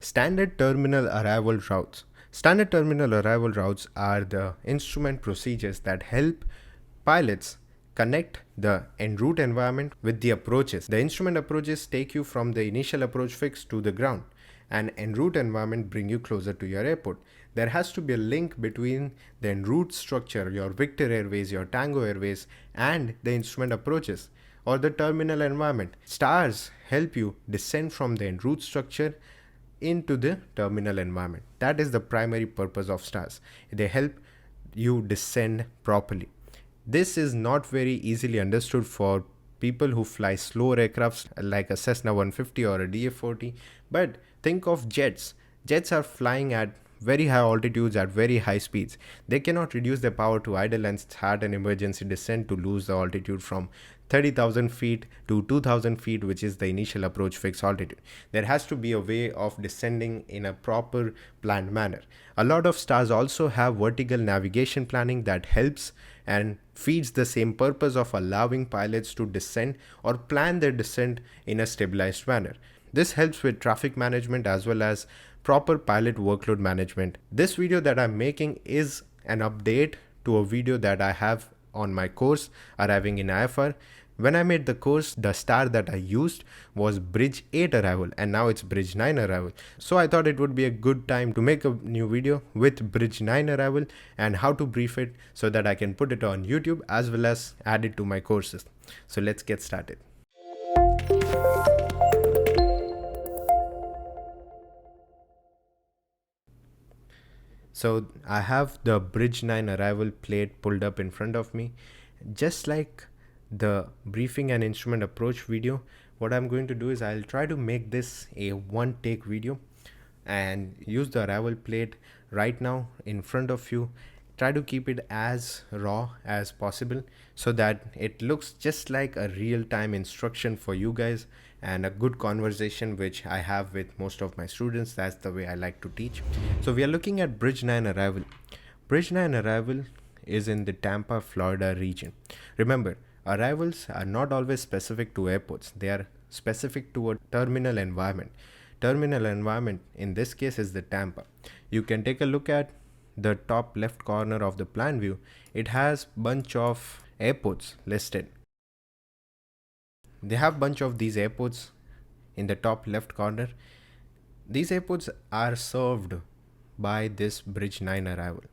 Standard terminal arrival routes. Standard terminal arrival routes are the instrument procedures that help pilots connect the en route environment with the approaches. The instrument approaches take you from the initial approach fix to the ground, and en route environment bring you closer to your airport. There has to be a link between the en route structure, your Victor Airways, your Tango Airways, and the instrument approaches or the terminal environment. Stars help you descend from the en route structure into the terminal environment. That is the primary purpose of stars. They help you descend properly. This is not very easily understood for people who fly slower aircrafts like a Cessna 150 or a DF40, but think of jets. Jets are flying at very high altitudes at very high speeds. They cannot reduce their power to idle and start an emergency descent to lose the altitude from 30,000 feet to 2,000 feet, which is the initial approach fixed altitude. There has to be a way of descending in a proper planned manner. A lot of stars also have vertical navigation planning that helps and feeds the same purpose of allowing pilots to descend or plan their descent in a stabilized manner. This helps with traffic management as well as proper pilot workload management. This video that I'm making is an update to a video that I have on my course arriving in IFR. When I made the course, the star that I used was Bridge 8 arrival and now it's Bridge 9 arrival. So I thought it would be a good time to make a new video with Bridge 9 arrival and how to brief it so that I can put it on YouTube as well as add it to my courses. So let's get started. So I have the Bridge 9 arrival plate pulled up in front of me. Just like the briefing and instrument approach video, what I'm going to do is I'll try to make this a one take video and use the arrival plate right now in front of you. Try to keep it as raw as possible so that it looks just like a real-time instruction for you guys and a good conversation which I have with most of my students. That's the way I like to teach. So we are looking at Bridge 9 arrival. Bridge 9 arrival is in the Tampa, Florida region. Remember, arrivals are not always specific to airports. They are specific to a terminal environment. Terminal environment in this case is the Tampa. You can take a look at the top left corner of the plan view. It has bunch of airports listed. They have bunch of these airports in the top left corner. These airports are served by this Bridge 9 arrival.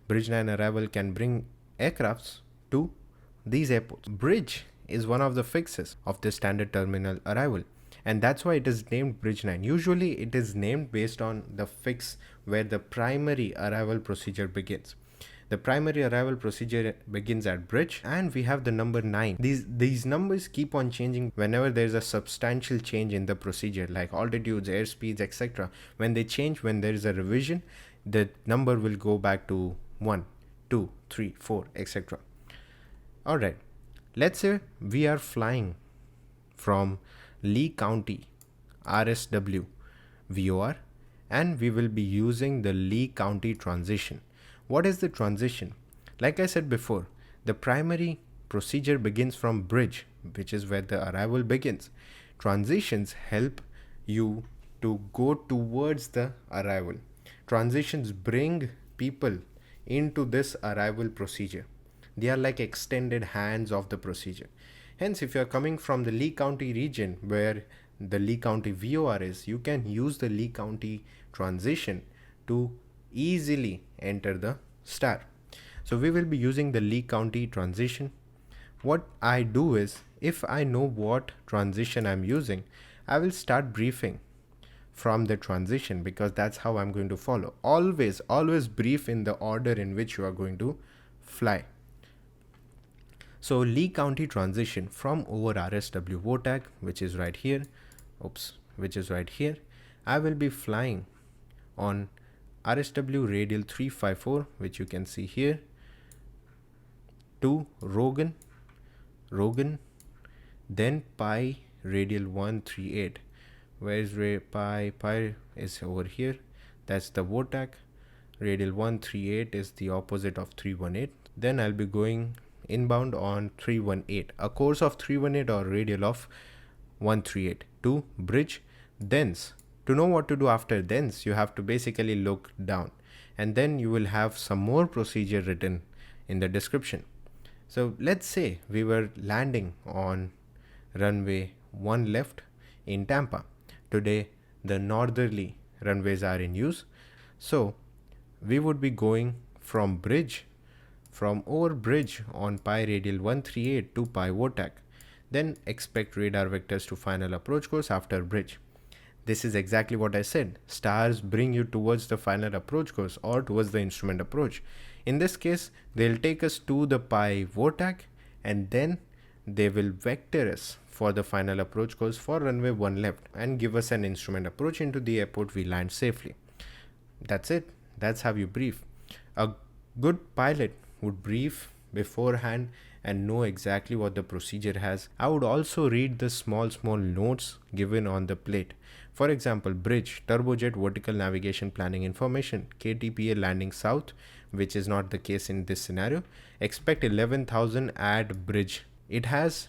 Bridge 9 arrival can bring aircrafts to these airports. Bridge is one of the fixes of the standard terminal arrival, and that's why it is named Bridge 9. Usually it is named based on the fix where the primary arrival procedure begins. The primary arrival procedure begins at Bridge, and we have the number 9. These numbers keep on changing whenever there is a substantial change in the procedure, like altitudes, airspeeds, etc. When they change, when there is a revision, the number will go back to 1, 2, 3, 4, etc. Alright, let's say we are flying from Lee County RSW VOR and we will be using the Lee County transition. What is the transition? Like I said before, the primary procedure begins from Bridge, which is where the arrival begins. Transitions help you to go towards the arrival. Transitions bring people into this arrival procedure. They are like extended hands of the procedure. Hence, if you are coming from the Lee County region where the Lee County VOR is, you can use the Lee County transition to easily enter the star. So we will be using the Lee County transition. What I do is, if I know what transition I'm using, I will start briefing from the transition because that's how I'm going to follow. Always brief in the order in which you are going to fly. So Lee County transition from over RSW VOTAC, which is right here, I will be flying on RSW radial 354, which you can see here, to Rogan, then Pi radial 138. Where is Pi? Pi is over here. That's the VOTAC. Radial 138 is the opposite of 318. Then I'll be going inbound on 318, a course of 318 or radial of 138 to Bridge, thence To know what to do after thence, you have to basically look down, and then you will have some more procedure written in the description. So let's say we were landing on runway 1 left in Tampa. Today, the northerly runways are in use. So we would be going from over bridge on pi radial 138 to pi VOTAC. Then expect radar vectors to final approach course after bridge. This is exactly what I said. Stars bring you towards the final approach course or towards the instrument approach. In this case, they'll take us to the pi VOTAC and then they will vector us for the final approach course for runway 1 left and give us an instrument approach into the airport we land safely. That's it. That's how you brief. A good pilot would brief beforehand and know exactly what the procedure has. I would also read the small notes given on the plate. For example, bridge, turbojet vertical navigation planning information, KTPA landing south, which is not the case in this scenario. Expect 11,000 at bridge. It has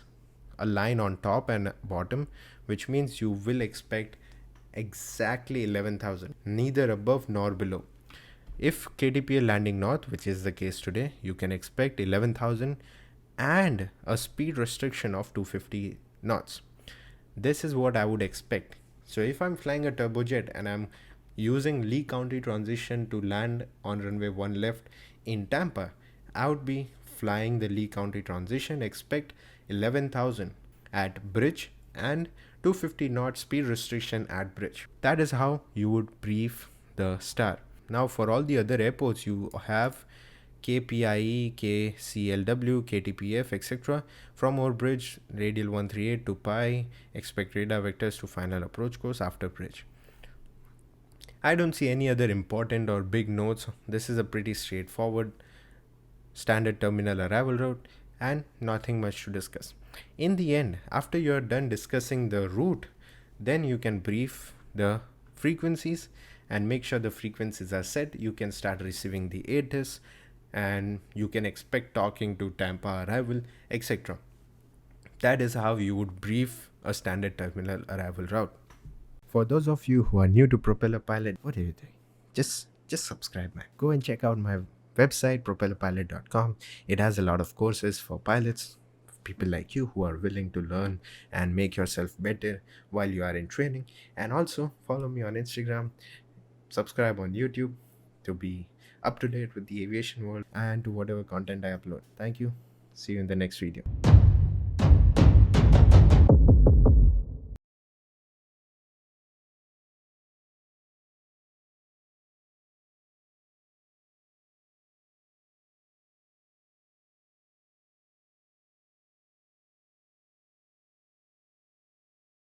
a line on top and bottom, which means you will expect exactly 11,000, neither above nor below. If KTPA landing north, which is the case today, you can expect 11,000 and a speed restriction of 250 knots. This is what I would expect. So if I'm flying a turbojet and I'm using Lee County transition to land on runway 1 left in Tampa, I would be flying the Lee County transition, expect 11,000 at bridge and 250 knot speed restriction at bridge. That is how you would brief the star. Now for all the other airports, you have KPIE, KCLW, KTPF, etc. From overbridge, radial 138 to pi, expect radar vectors to final approach course after bridge. I don't see any other important or big notes. This is a pretty straightforward standard terminal arrival route and nothing much to discuss. In the end, after you're done discussing the route, then you can brief the frequencies and make sure the frequencies are set. You can start receiving the ATIS and you can expect talking to Tampa arrival, etc. That is how you would brief a standard terminal arrival route. For those of you who are new to PropelAPilot, what are you doing? Just subscribe, man. Go and check out my website, PropelAPilot.com. It has a lot of courses for pilots, people like you who are willing to learn and make yourself better while you are in training. And also follow me on Instagram, subscribe on YouTube to be up to date with the aviation world and to whatever content I upload. Thank you. See you in the next video.